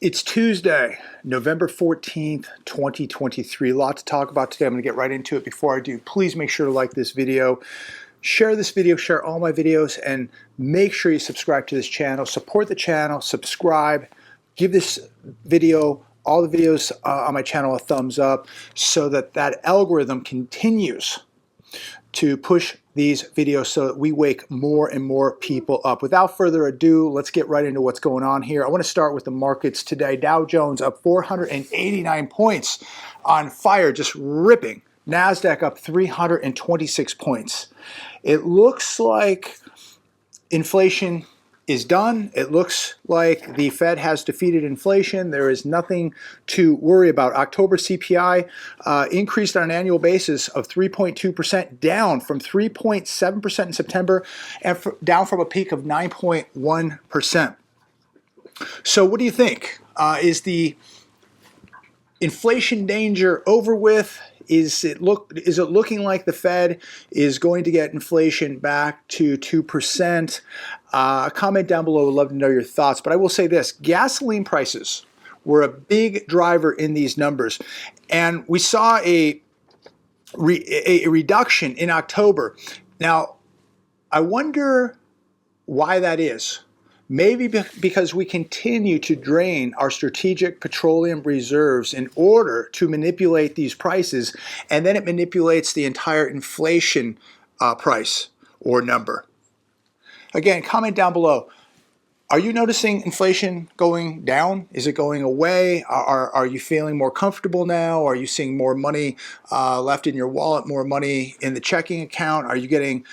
It's Tuesday, November 14th, 2023. A lot to talk about today. I'm going to get right into it. Before I do, please make sure to like this video, share this video, share all my videos, and make sure you subscribe to this channel. Support the channel, subscribe, give this video, all the videos on my channel a thumbs up so that that algorithm continues to push these videos so that we wake more and more people up. Without further ado, let's get right into what's going on here. I want to start with the markets today. Dow Jones up 489 points on fire, just ripping. NASDAQ up 326 points. It looks like inflation is done. It looks like the Fed has defeated inflation. There is nothing to worry about. October CPI increased on an annual basis of 3.2%, down from 3.7% in September, and down from a peak of 9.1%. So what do you think? Is the inflation danger over with? Is it looking like the Fed is going to get inflation back to 2%? Comment down below. Would love to know your thoughts. But I will say this: gasoline prices were a big driver in these numbers, and we saw a reduction in October. Now, I wonder why that is. Maybe because we continue to drain our strategic petroleum reserves in order to manipulate these prices, and then it manipulates the entire inflation price or number. Again, comment down below. Are you noticing inflation going down? Is it going away? Are you feeling more comfortable now? Are you seeing more money left in your wallet, more money in the checking account? Are you getting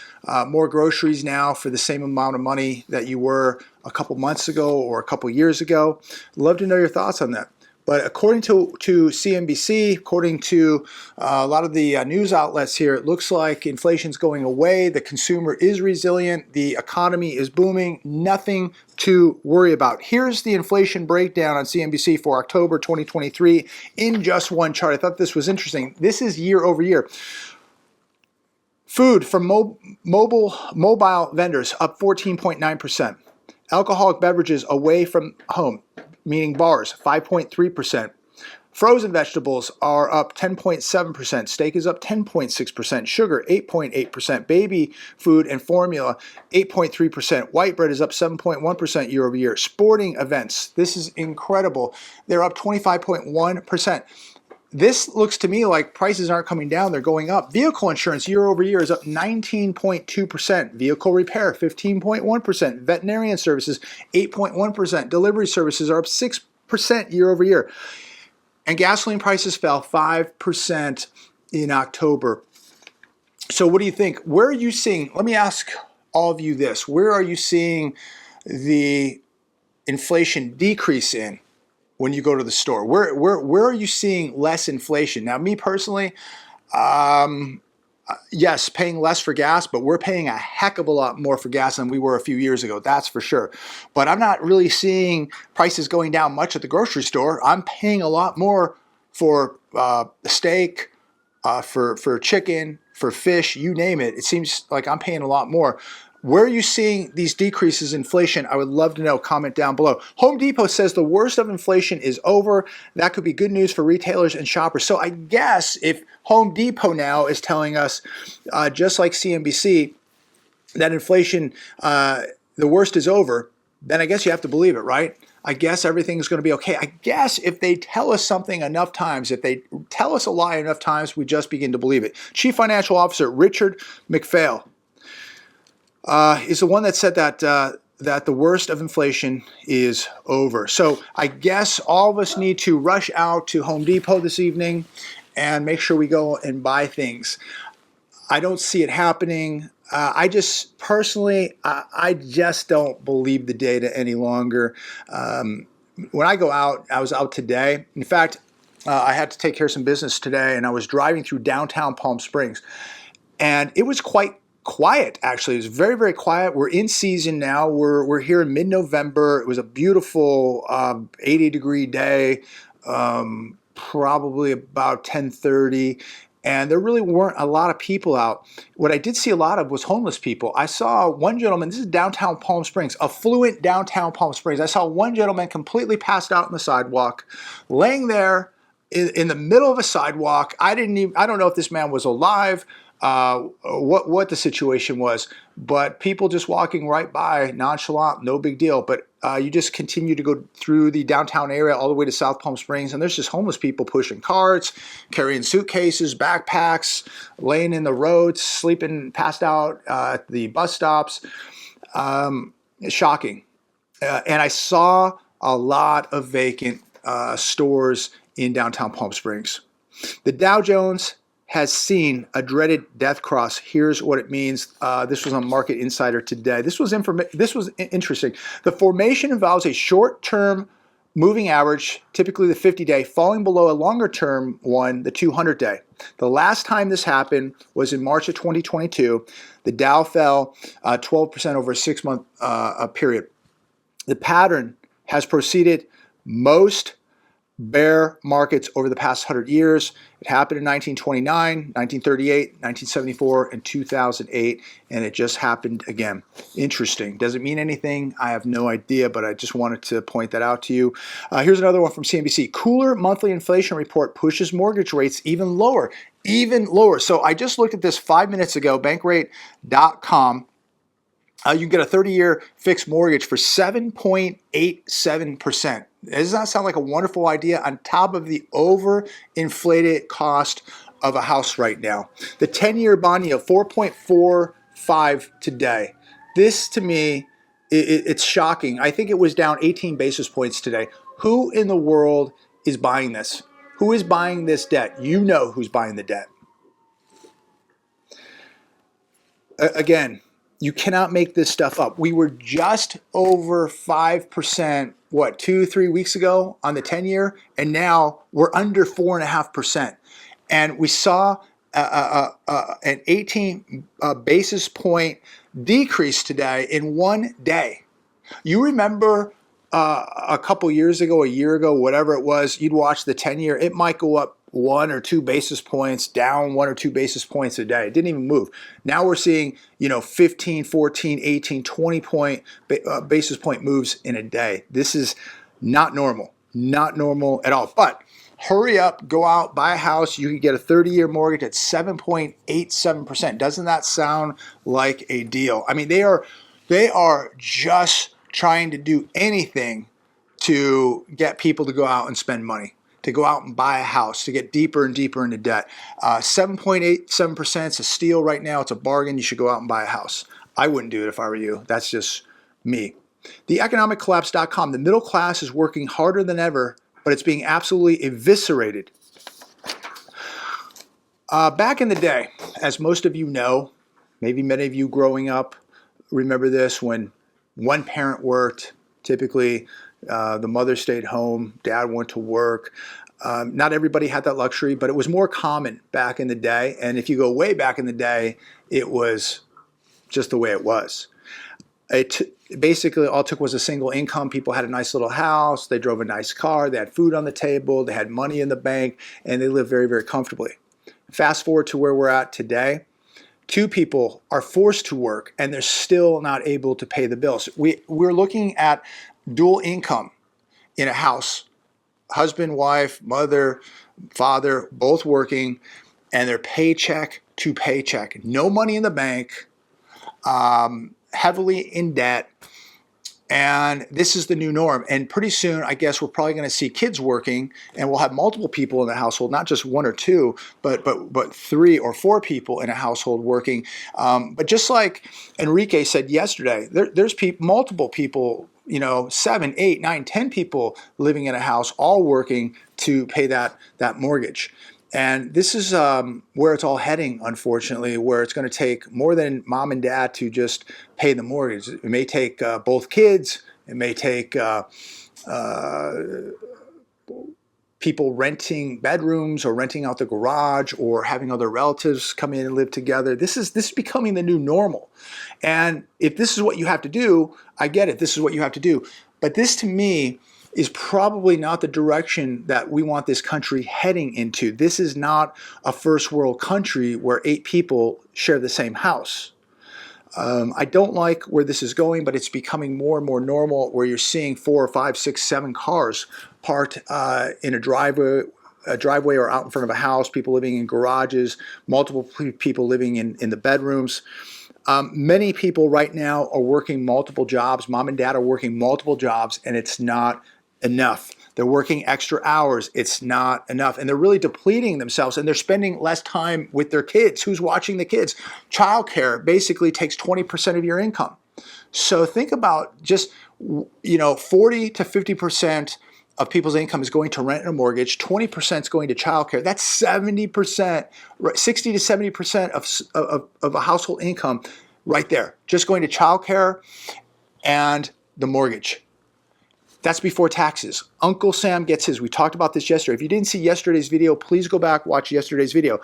more groceries now for the same amount of money that you were a couple months ago or a couple years ago? Love to know your thoughts on that. But according to CNBC, according to a lot of the news outlets here, it looks like inflation's going away. The consumer is resilient. The economy is booming. Nothing to worry about. Here's the inflation breakdown on CNBC for October 2023 in just one chart. I thought this was interesting. This is year over year. Food from mobile vendors up 14.9%. Alcoholic beverages away from home, meaning bars, 5.3%. Frozen vegetables are up 10.7%. Steak is up 10.6%. Sugar, 8.8%. Baby food and formula, 8.3%. White bread is up 7.1% year over year. Sporting events, this is incredible. They're up 25.1%. This looks to me like prices aren't coming down, they're going up. Vehicle insurance year over year is up 19.2%. Vehicle repair, 15.1%. Veterinarian services, 8.1%. Delivery services are up 6% year over year. And gasoline prices fell 5% in October. So what do you think? Where are you seeing, let me ask all of you this, where are you seeing the inflation decrease in? When you go to the store, where are you seeing less inflation? Now, me personally, yes, paying less for gas, but we're paying a heck of a lot more for gas than we were a few years ago, that's for sure. But I'm not really seeing prices going down much at the grocery store. I'm paying a lot more for steak, for chicken, for fish, you name it. It seems like I'm paying a lot more. Where are you seeing these decreases in inflation? I would love to know. Comment down below. Home Depot says the worst of inflation is over. That could be good news for retailers and shoppers. So I guess if Home Depot now is telling us, just like CNBC, that inflation, the worst is over, then I guess you have to believe it, right? I guess everything's going to be okay. I guess if they tell us something enough times, if they tell us a lie enough times, we just begin to believe it. Chief Financial Officer Richard McPhail is the one that said that that the worst of inflation is over. So I guess all of us need to rush out to Home Depot this evening and make sure we go and buy things. I don't see it happening. I just personally, I just don't believe the data any longer. When I go out, I was out today. In fact, I had to take care of some business today, and I was driving through downtown Palm Springs, and it was quite quiet, actually. It was very, very quiet. We're in season now. We're here in mid-November. It was a beautiful 80-degree day, probably about 10:30. and there really weren't a lot of people out. What I did see a lot of was homeless people. I saw one gentleman, this is downtown Palm Springs, affluent downtown Palm Springs. I saw one gentleman completely passed out on the sidewalk, laying there in the middle of a sidewalk. I don't know if this man was alive, what the situation was, but people just walking right by, nonchalant, no big deal. But you just continue to go through the downtown area all the way to South Palm Springs, and there's just homeless people pushing carts, carrying suitcases, backpacks, laying in the roads, sleeping, passed out at the bus stops. It's shocking. And I saw a lot of vacant stores in downtown Palm Springs. The Dow Jones has seen a dreaded death cross. Here's what it means. This was on Market Insider today. This was interesting. The formation involves a short-term moving average, typically the 50-day, falling below a longer-term one, the 200-day. The last time this happened was in March of 2022. The Dow fell 12% over a 6-month period. The pattern has proceeded most bear markets over the past 100 years. It happened in 1929, 1938, 1974, and 2008, and it just happened again. Interesting. Does it mean anything? I have no idea, but I just wanted to point that out to you. Here's another one from CNBC. Cooler monthly inflation report pushes mortgage rates even lower. Even lower. So I just looked at this 5 minutes ago, bankrate.com. You can get a 30-year fixed mortgage for 7.87%. Does that sound like a wonderful idea on top of the overinflated cost of a house right now? The 10-year bond yield, 4.45 today. This, to me, it's shocking. I think it was down 18 basis points today. Who in the world is buying this? Who is buying this debt? You know who's buying the debt. Again, you cannot make this stuff up. We were just over 5%, 2-3 weeks ago on the 10-year, and now we're under 4.5%. And we saw an 18 basis point decrease today in one day. You remember a couple years ago, a year ago, whatever it was, you'd watch the 10-year, it might go up 1 or 2 basis points, down 1 or 2 basis points a day. It didn't even move. Now we're seeing, 15, 14, 18, 20 basis point moves in a day. This is not normal at all. But hurry up, go out, buy a house. You can get a 30-year mortgage at 7.87%. Doesn't that sound like a deal? I mean, they are just trying to do anything to get people to go out and spend money, to go out and buy a house, to get deeper and deeper into debt. 7.87% is a steal right now. It's a bargain. You should go out and buy a house. I wouldn't do it if I were you. That's just me. TheEconomicCollapse.com. The middle class is working harder than ever, but it's being absolutely eviscerated. Back in the day, as most of you know, maybe many of you growing up remember this, when one parent worked, typically the mother stayed home, dad went to work. Not everybody had that luxury, but it was more common back in the day. And if you go way back in the day, it was just the way it was. Basically, all it took was a single income. People had a nice little house. They drove a nice car. They had food on the table. They had money in the bank, and they lived very, very comfortably. Fast forward to where we're at today. 2 people are forced to work, and they're still not able to pay the bills. We're looking at dual income in a house. Husband, wife, mother, father, both working, and they're paycheck to paycheck. No money in the bank, heavily in debt. And this is the new norm. And pretty soon, I guess we're probably going to see kids working, and we'll have multiple people in the household, not just 1 or 2, but 3 or 4 people in a household working. But just like Enrique said yesterday, there's multiple people, 7, 8, 9, 10 people living in a house, all working to pay that mortgage. And this is where it's all heading, unfortunately, where it's going to take more than mom and dad to just pay the mortgage. It may take both kids. It may take people renting bedrooms or renting out the garage or having other relatives come in and live together. This is becoming the new normal. And if this is what you have to do, I get it. This is what you have to do. But this, to me, is probably not the direction that we want this country heading into. This is not a first world country where 8 people share the same house. I don't like where this is going, but it's becoming more and more normal where you're seeing 4 or 5, 6, 7 cars parked in a driveway or out in front of a house, people living in garages, multiple people living in the bedrooms. Many people right now are working multiple jobs. Mom and dad are working multiple jobs, and it's not enough. They're working extra hours. It's not enough. And they're really depleting themselves, and they're spending less time with their kids. Who's watching the kids? Childcare basically takes 20% of your income. So think about just, 40 to 50% of people's income is going to rent and a mortgage, 20% is going to childcare. That's 70%, 60 to 70% of a household income right there, just going to childcare and the mortgage. That's before taxes. Uncle Sam gets his. We talked about this yesterday. If you didn't see yesterday's video, please go back, watch yesterday's video.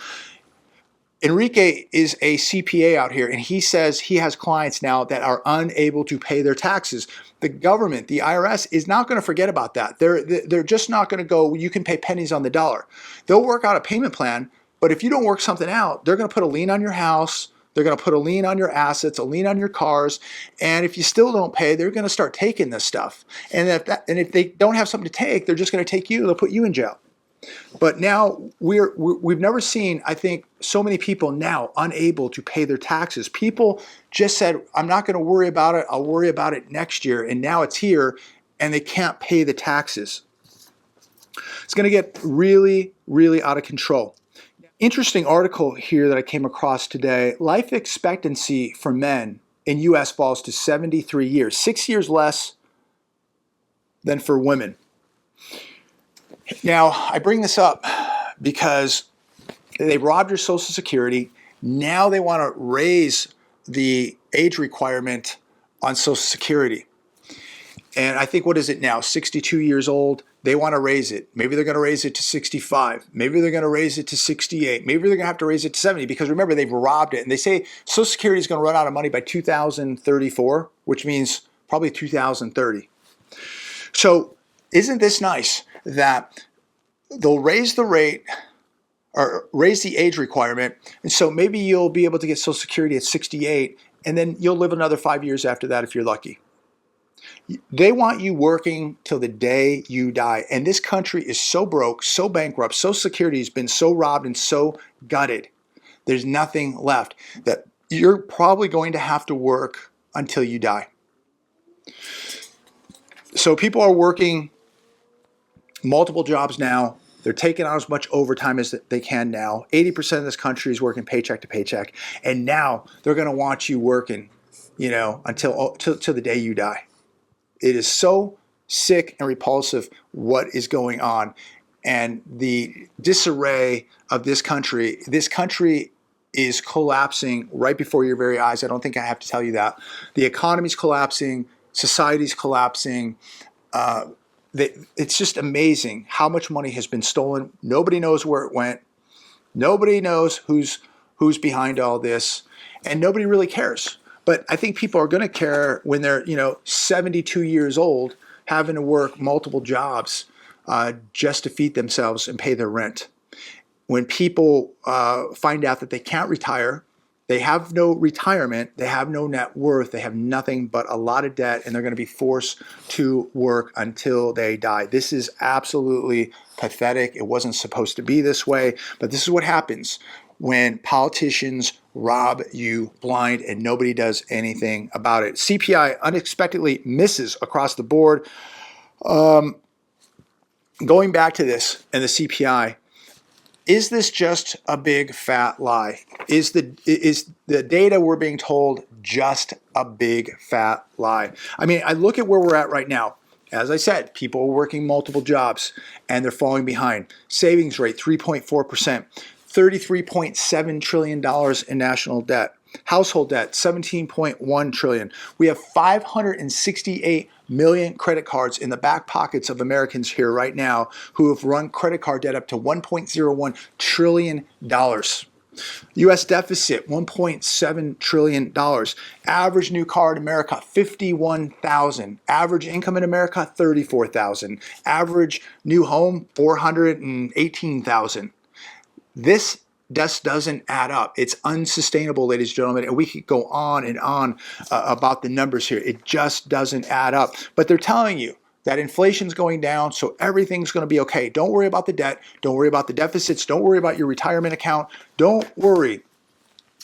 Enrique is a CPA out here, and he says he has clients now that are unable to pay their taxes. The government, the IRS, is not going to forget about that. They're just not going to go, you can pay pennies on the dollar. They'll work out a payment plan, but if you don't work something out, they're going to put a lien on your house. They're going to put a lien on your assets, a lien on your cars, and if you still don't pay, they're going to start taking this stuff. And if they don't have something to take, they're just going to take you. They'll put you in jail. But now we've never seen, I think, so many people now unable to pay their taxes. People just said, I'm not going to worry about it. I'll worry about it next year. And now it's here, and they can't pay the taxes. It's going to get really, really out of control. Interesting article here that I came across today. Life expectancy for men in U.S. falls to 73 years, 6 years less than for women. Now, I bring this up because they robbed your Social Security. Now they want to raise the age requirement on Social Security. And I think, what is it now, 62 years old? They want to raise it. Maybe they're going to raise it to 65. Maybe they're going to raise it to 68. Maybe they're going to have to raise it to 70 because remember, they've robbed it. And they say Social Security is going to run out of money by 2034, which means probably 2030. So isn't this nice that they'll raise the rate or raise the age requirement? And so maybe you'll be able to get Social Security at 68, and then you'll live another 5 years after that if you're lucky. They want you working till the day you die. And this country is so broke, so bankrupt, Social Security has been so robbed and so gutted. There's nothing left that you're probably going to have to work until you die. So people are working multiple jobs now. They're taking out as much overtime as they can now. 80% of this country is working paycheck to paycheck. And now they're going to want you working, until the day you die. It is so sick and repulsive what is going on. And the disarray of this country is collapsing right before your very eyes. I don't think I have to tell you that. The economy's collapsing, society's collapsing. It's just amazing how much money has been stolen. Nobody knows where it went. Nobody knows who's behind all this, and nobody really cares. But I think people are going to care when they're 72 years old, having to work multiple jobs just to feed themselves and pay their rent. When people find out that they can't retire, they have no retirement, they have no net worth, they have nothing but a lot of debt, and they're going to be forced to work until they die. This is absolutely pathetic. It wasn't supposed to be this way, but this is what happens when politicians rob you blind and nobody does anything about it. CPI unexpectedly misses across the board. Going back to this and the CPI, is this just a big fat lie? Is the data we're being told just a big fat lie? I mean, I look at where we're at right now. As I said, people are working multiple jobs and they're falling behind. Savings rate, 3.4%. $33.7 trillion in national debt. Household debt, $17.1 trillion. We have 568 million credit cards in the back pockets of Americans here right now who have run credit card debt up to $1.01 trillion. U.S. deficit, $1.7 trillion. Average new car in America, 51,000. Average income in America, 34,000. Average new home, 418,000. This just doesn't add up. It's unsustainable, ladies and gentlemen, and we could go on and on about the numbers here. It just doesn't add up. But they're telling you that inflation's going down, so everything's going to be okay. Don't worry about the debt. Don't worry about the deficits. Don't worry about your retirement account. Don't worry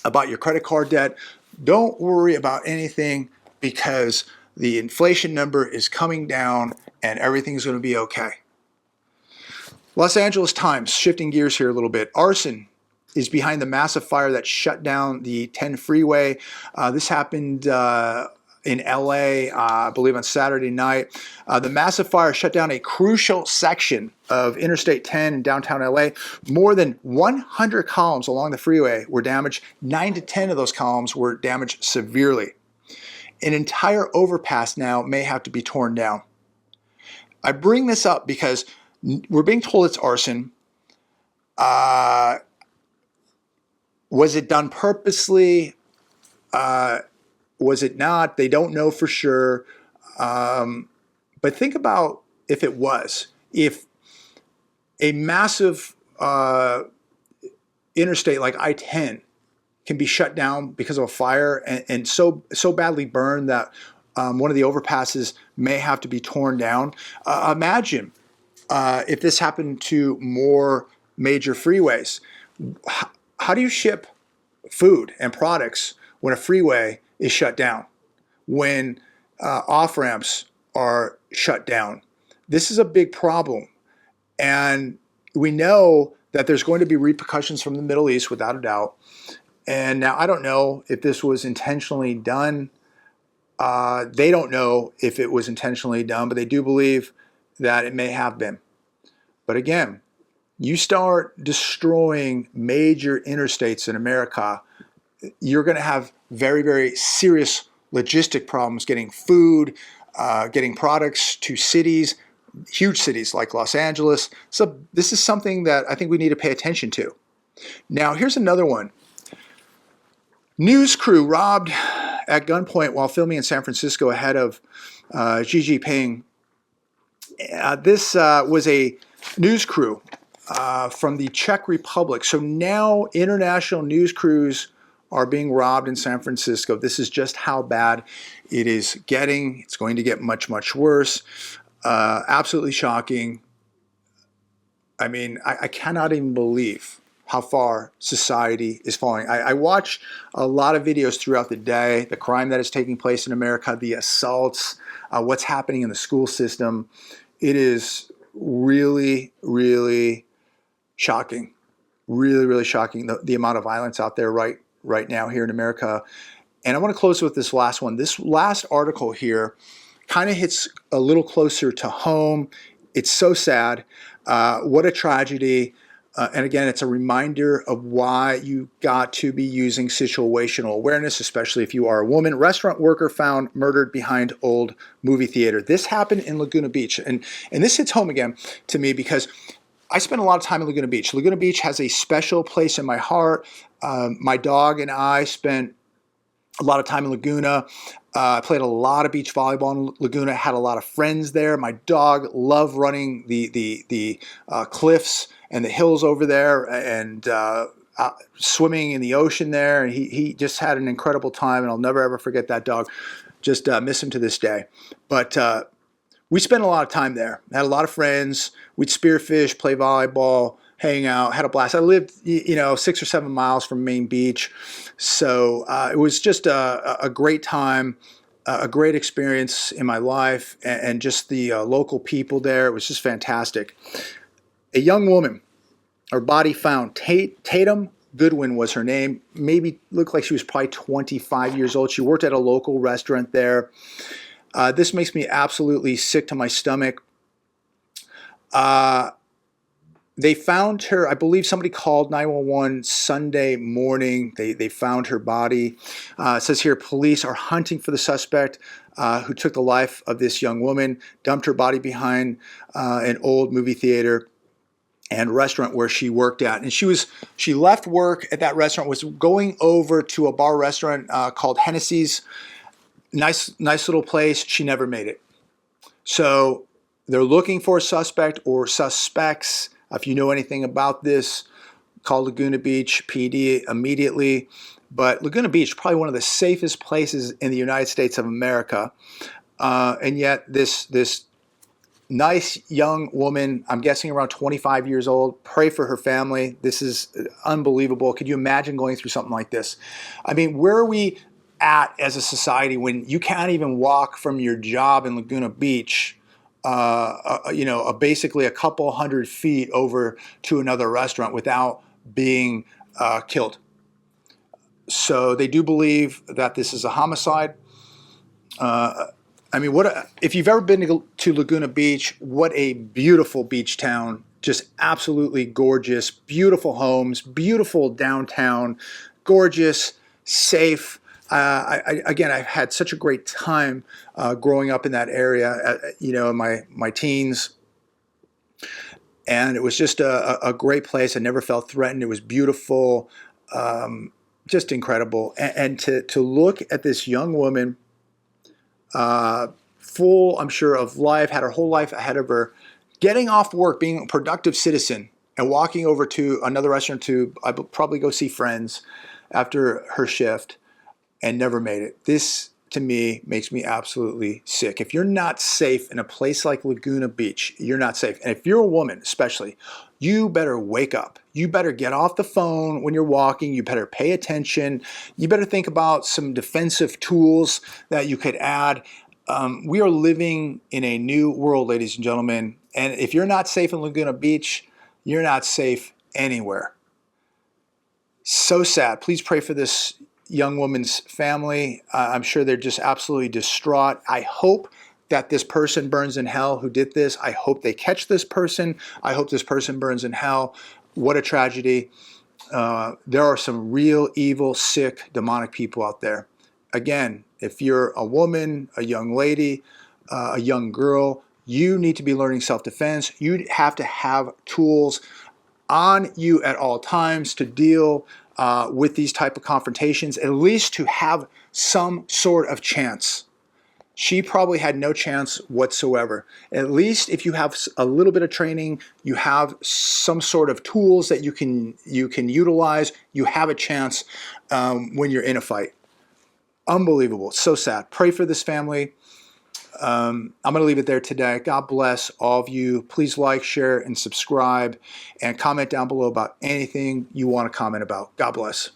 about your credit card debt. Don't worry about anything because the inflation number is coming down and everything's going to be okay. Los Angeles Times, shifting gears here a little bit. Arson is behind the massive fire that shut down the I10 freeway. This happened in LA, I believe on Saturday night. The massive fire shut down a crucial section of Interstate 10 in downtown LA. More than 100 columns along the freeway were damaged. 9 to 10 of those columns were damaged severely. An entire overpass now may have to be torn down. I bring this up because we're being told it's arson. Was it done purposely? Was it not? They don't know for sure. But think about if it was. If a massive interstate like I-10 can be shut down because of a fire and so badly burned that one of the overpasses may have to be torn down. Imagine if this happened to more major freeways. How do you ship food and products when a freeway is shut down, when off-ramps are shut down? This is a big problem. And we know that there's going to be repercussions from the Middle East without a doubt. And now I don't know if this was intentionally done. They don't know if it was intentionally done, but they do believe that it may have been. But again, you start destroying major interstates in America, you're going to have very, very serious logistic problems getting food, getting products to cities, huge cities like Los Angeles. So this is something that I think we need to pay attention to. Now, here's another one. News crew robbed at gunpoint while filming in San Francisco ahead of Xi Jinping. This was a news crew from the Czech Republic. So now international news crews are being robbed in San Francisco. This is just how bad it is getting. It's going to get much, much worse. Absolutely shocking. I mean, I cannot even believe how far society is falling. I watch a lot of videos throughout the day, the crime that is taking place in America, the assaults, what's happening in the school system. It is really, really shocking. Really, really shocking, the amount of violence out there right now here in America. And I want to close with this last one. This last article here kind of hits a little closer to home. It's so sad. What a tragedy. And again, it's a reminder of why you got to be using situational awareness, especially if you are a woman. Restaurant worker found murdered behind old movie theater. This happened in Laguna Beach. And this hits home again to me because I spent a lot of time in Laguna Beach. Laguna Beach has a special place in my heart. My dog and I spent a lot of time in Laguna. I played a lot of beach volleyball in Laguna, had a lot of friends there. My dog loved running the cliffs and the hills over there and swimming in the ocean there. And he just had an incredible time, and I'll never, ever forget that dog. Just miss him to this day. But we spent a lot of time there. Had a lot of friends. We'd spearfish, play volleyball, hang out, had a blast. I lived, 6 or 7 miles from Main Beach. So it was just a great time, a great experience in my life, and just the local people there. It was just fantastic. A young woman, her body found. Tatum Goodwin was her name. Maybe looked like she was probably 25 years old. She worked at a local restaurant there. This makes me absolutely sick to my stomach. They found her, I believe somebody called 911 Sunday morning. They found her body. It says here, police are hunting for the suspect who took the life of this young woman, dumped her body behind an old movie theater. and restaurant where she worked at. And she left work at that restaurant, was going over to a bar restaurant called Hennessy's. Nice little place. She never made it. So they're looking for a suspect or suspects. If you know anything about this, call Laguna Beach PD immediately. But Laguna Beach, probably one of the safest places in the United States of America. And yet this nice young woman, I'm guessing around 25 years old, pray for her family. This is unbelievable. Could you imagine going through something like this? I mean, where are we at as a society when you can't even walk from your job in Laguna Beach, basically a couple 100 feet over to another restaurant without being killed? So they do believe that this is a homicide. I mean, if you've ever been to Laguna Beach, what a beautiful beach town. Just absolutely gorgeous, beautiful homes, beautiful downtown, gorgeous, safe. I've had such a great time growing up in that area, in my teens. And it was just a great place. I never felt threatened. It was beautiful, just incredible. And to look at this young woman, full, I'm sure, of life, had her whole life ahead of her, getting off work, being a productive citizen, and walking over to another restaurant to probably go see friends after her shift, and never made it. This, to me, makes me absolutely sick. If you're not safe in a place like Laguna Beach, you're not safe. And if you're a woman, especially, you better wake up. You better get off the phone when you're walking. You better pay attention. You better think about some defensive tools that you could add. We are living in a new world, ladies and gentlemen. And if you're not safe in Laguna Beach, you're not safe anywhere. So sad. Please pray for this young woman's family. I'm sure they're just absolutely distraught. I hope that this person burns in hell who did this. I hope they catch this person. I hope this person burns in hell. What a tragedy. There are some real evil, sick, demonic people out there. Again, if you're a woman, a young lady, a young girl, you need to be learning self-defense. You have to have tools on you at all times to deal with these type of confrontations, at least to have some sort of chance. She probably had no chance whatsoever. At least if you have a little bit of training, you have some sort of tools that you can utilize, you have a chance when you're in a fight. Unbelievable. So sad. Pray for this family. I'm going to leave it there today. God bless all of you. Please like, share, and subscribe, and comment down below about anything you want to comment about. God bless.